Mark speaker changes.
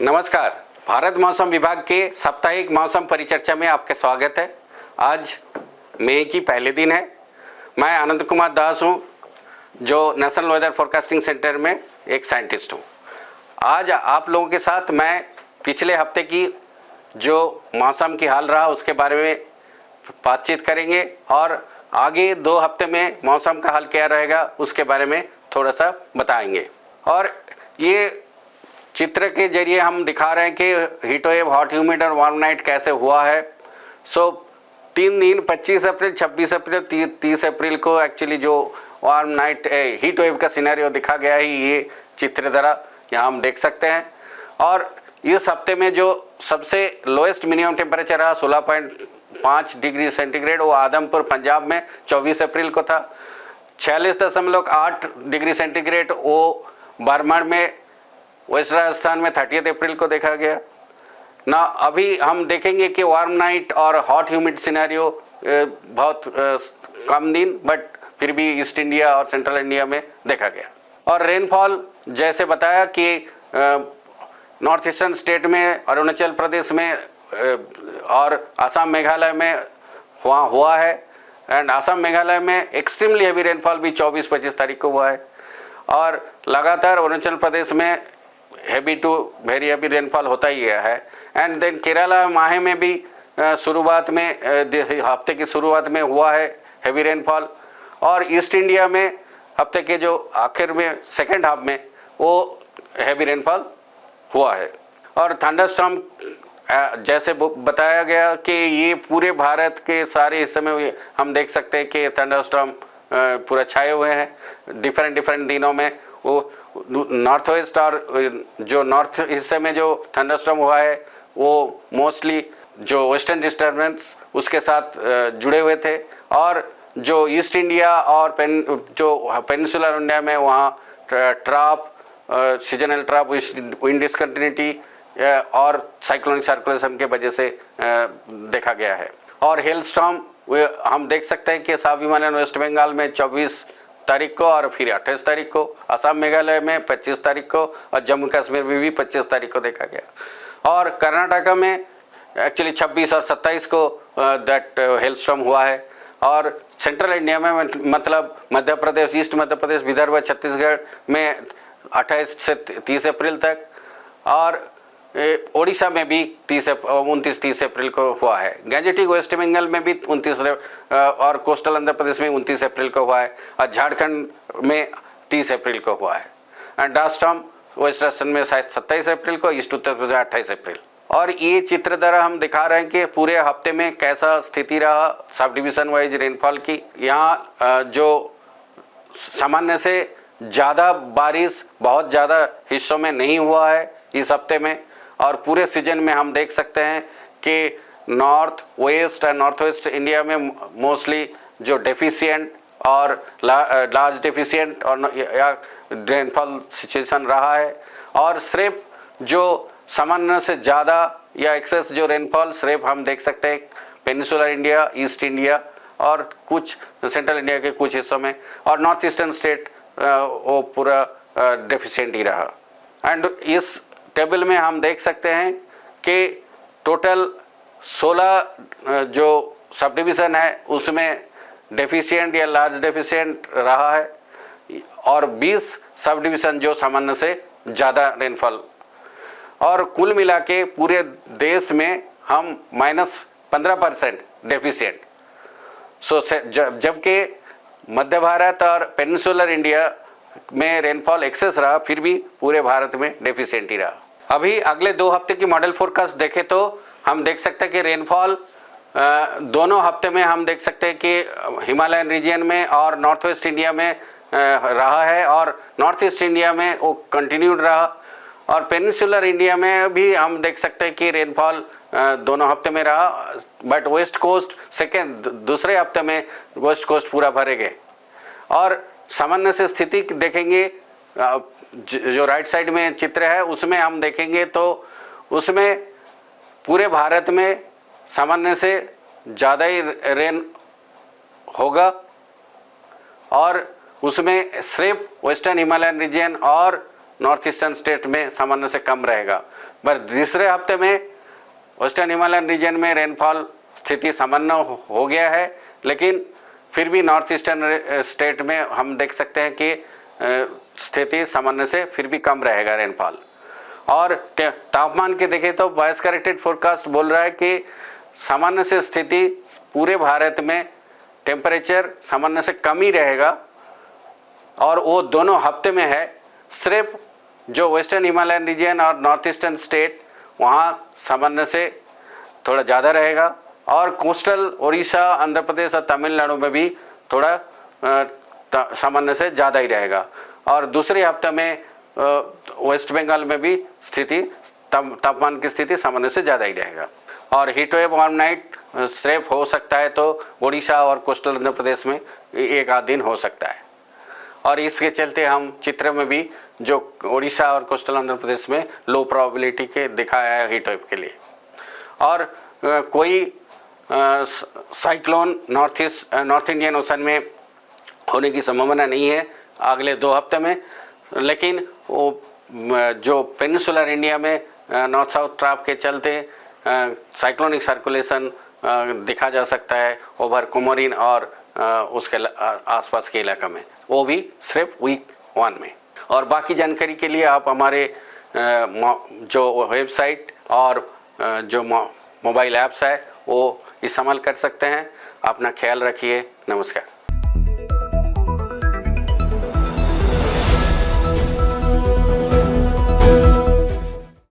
Speaker 1: नमस्कार। भारत मौसम विभाग के साप्ताहिक मौसम परिचर्चा में आपका स्वागत है। आज मई की पहले दिन है। मैं आनंद कुमार दास हूँ, जो नेशनल वेदर फोरकास्टिंग सेंटर में एक साइंटिस्ट हूँ। आज आप लोगों के साथ मैं पिछले हफ्ते की जो मौसम की हाल रहा उसके बारे में बातचीत करेंगे और आगे 2 हफ्ते में मौसम का हाल क्या रहेगा उसके बारे में थोड़ा सा बताएंगे। और ये चित्र के जरिए हम दिखा रहे हैं कि हीट वेव, हॉट ह्यूमिड और वार्म नाइट कैसे हुआ है। 3 दिन 25 अप्रैल, 26 अप्रैल, 30 अप्रैल को एक्चुअली जो वार्म नाइट हीट वेव का सिनेरियो दिखा गया है, ये चित्र द्वारा यहाँ हम देख सकते हैं। और इस हफ्ते में जो सबसे लोएस्ट मिनिमम टेम्परेचर रहा 16.5 डिग्री सेंटीग्रेड, वो आदमपुर पंजाब में 24 अप्रैल को था। 46.8 डिग्री सेंटीग्रेड वो बरमड़ में वेस्ट राजस्थान में 30 अप्रैल को देखा गया ना। अभी हम देखेंगे कि वार्म नाइट और हॉट ह्यूमिड सिनेरियो बहुत कम दिन, बट फिर भी ईस्ट इंडिया और सेंट्रल इंडिया में देखा गया। और रेनफॉल जैसे बताया कि नॉर्थ ईस्टर्न स्टेट में, अरुणाचल प्रदेश में और असम मेघालय में वहाँ हुआ है। एंड असम मेघालय में एक्सट्रीमली हैवी रेनफॉल भी 24-25 तारीख को हुआ है। और लगातार अरुणाचल प्रदेश में heavy to very heavy rainfall होता ही है। एंड देन केरला माहे में भी शुरुआत में हफ्ते की शुरुआत में हुआ है हैवी रेनफॉल। और ईस्ट इंडिया में हफ्ते के जो आखिर में सेकेंड हाफ में वो हैवी रेनफॉल हुआ है। और थंडरस्टॉर्म जैसे बताया गया कि ये पूरे भारत के सारे हिस्से में हम देख सकते हैं कि थंडरस्टॉर्म पूरा छाए हुए हैं डिफरेंट दिनों में। वो नॉर्थ वेस्ट और जो नॉर्थ हिस्से में जो थंडरस्टॉर्म हुआ है वो मोस्टली जो वेस्टर्न डिस्टर्बेंस उसके साथ जुड़े हुए थे। और जो ईस्ट इंडिया और जो पेनिनसुलर इंडिया में वहाँ ट्रॉप, सीजनल ट्रॉप, विंड डिस्कंटिन्यूटी और साइक्लोनिक सर्कुलेशन के वजह से देखा गया है। और हेल स्टॉर्म हम देख सकते हैं कि साउथ हिमालयन वेस्ट बंगाल में 24 तारीख को और फिर 28 तारीख को, असम मेघालय में 25 तारीख को और जम्मू कश्मीर में भी 25 तारीख को देखा गया। और कर्नाटका में एक्चुअली 26 और 27 को दैट हेल स्टॉर्म हुआ है। और सेंट्रल इंडिया में मतलब मध्य प्रदेश, ईस्ट मध्य प्रदेश, विदर्भ, छत्तीसगढ़ में 28 से 30 अप्रैल तक। और ओडिशा में भी 29-30 अप्रैल को हुआ है। गैंजेटिक वेस्ट बंगाल में भी 29 और कोस्टल आंध्र प्रदेश में 29 अप्रैल को हुआ है। और झारखंड में 30 अप्रैल को हुआ है। एंड डास्टॉर्म वेस्ट राजस्थान में शायद 27 अप्रैल को, ईस्ट उत्तर प्रदेश 28 अप्रैल। और ये चित्र द्वारा हम दिखा रहे हैं कि पूरे हफ्ते में कैसा स्थिति रहा सब डिवीज़न वाइज रेनफॉल की। यहाँ जो सामान्य से ज़्यादा बारिश बहुत ज़्यादा हिस्सों में नहीं हुआ है इस हफ्ते में। और पूरे सीजन में हम देख सकते हैं कि नॉर्थ वेस्ट और नॉर्थ वेस्ट इंडिया में मोस्टली जो डेफिशिएंट और लार्ज डेफिशिएंट और या रेनफॉल सिचुएशन रहा है। और सिर्फ जो सामान्य से ज़्यादा या एक्सेस जो रेनफॉल सिर्फ हम देख सकते हैं पेनिनसुलर इंडिया, ईस्ट इंडिया और कुछ सेंट्रल इंडिया के कुछ हिस्सों में। और नॉर्थ ईस्टर्न स्टेट वो पूरा डेफिशिएंट ही रहा। एंड इस टेबल में हम देख सकते हैं कि टोटल 16 जो सब डिवीज़न है उसमें डेफिशिएंट या लार्ज डेफिशिएंट रहा है। और 20 सब डिवीज़न जो सामान्य से ज़्यादा रेनफॉल। और कुल मिला के पूरे देश में हम -15% डेफिशिएंट। जबकि मध्य भारत और पेनिनसुलर इंडिया में रेनफॉल एक्सेस रहा, फिर भी पूरे भारत में डेफिशिएंट ही रहा। अभी अगले 2 हफ्ते की मॉडल फोरकास्ट देखें तो हम देख सकते हैं कि रेनफॉल दोनों हफ्ते में हम देख सकते हैं कि हिमालयन रीजन में और नॉर्थ वेस्ट इंडिया में रहा है। और नॉर्थ ईस्ट इंडिया में वो कंटिन्यूड रहा। और पेनिनसुलर इंडिया में भी हम देख सकते हैं कि रेनफॉल दोनों हफ्ते में रहा। बट वेस्ट कोस्ट दूसरे हफ्ते में वेस्ट कोस्ट पूरा भरे गए। और सामान्य से स्थिति देखेंगे, जो राइट साइड में चित्र है उसमें हम देखेंगे तो उसमें पूरे भारत में सामान्य से ज़्यादा ही रेन होगा। और उसमें सिर्फ वेस्टर्न हिमालयन रीजन और नॉर्थ ईस्टर्न स्टेट में सामान्य से कम रहेगा। पर दूसरे हफ्ते में वेस्टर्न हिमालयन रीजन में रेनफॉल स्थिति सामान्य हो गया है, लेकिन फिर भी नॉर्थ ईस्टर्न स्टेट में हम देख सकते हैं कि स्थिति सामान्य से फिर भी कम रहेगा रेनफॉल। और तापमान के देखें तो बायस करेक्टेड फोरकास्ट बोल रहा है कि सामान्य से स्थिति पूरे भारत में टेम्परेचर सामान्य से कम ही रहेगा, और वो दोनों हफ्ते में है। सिर्फ जो वेस्टर्न हिमालयन रीजन और नॉर्थ ईस्टर्न स्टेट वहाँ सामान्य से थोड़ा ज़्यादा रहेगा, और कोस्टल उड़ीसा, आंध्र प्रदेश और तमिलनाडु में भी थोड़ा सामान्य से ज़्यादा ही रहेगा। और दूसरे हफ्ते में वेस्ट बंगाल में भी स्थिति तापमान की स्थिति सामान्य से ज़्यादा ही रहेगा। और हीट वेव ऑन नाइट सिर्फ हो सकता है तो उड़ीसा और कोस्टल आंध्र प्रदेश में एक आध दिन हो सकता है। और इसके चलते हम चित्र में भी जो उड़ीसा और कोस्टल आंध्र प्रदेश में लो प्रोबेबिलिटी के दिखाया है हीट वेव के लिए। और कोई साइक्लोन नॉर्थ इंडियन ओशन में होने की संभावना नहीं है अगले 2 हफ्ते में, लेकिन वो जो पेनिनसुलर इंडिया में नॉर्थ साउथ ट्रैप के चलते साइक्लोनिक सर्कुलेशन देखा जा सकता है ओवर कुमोरिन और उसके आसपास के इलाका में, वो भी सिर्फ वीक 1 में। और बाकी जानकारी के लिए आप हमारे जो वेबसाइट और जो मोबाइल ऐप्स है वो इस्तेमाल कर सकते हैं। अपना ख्याल रखिए। नमस्कार।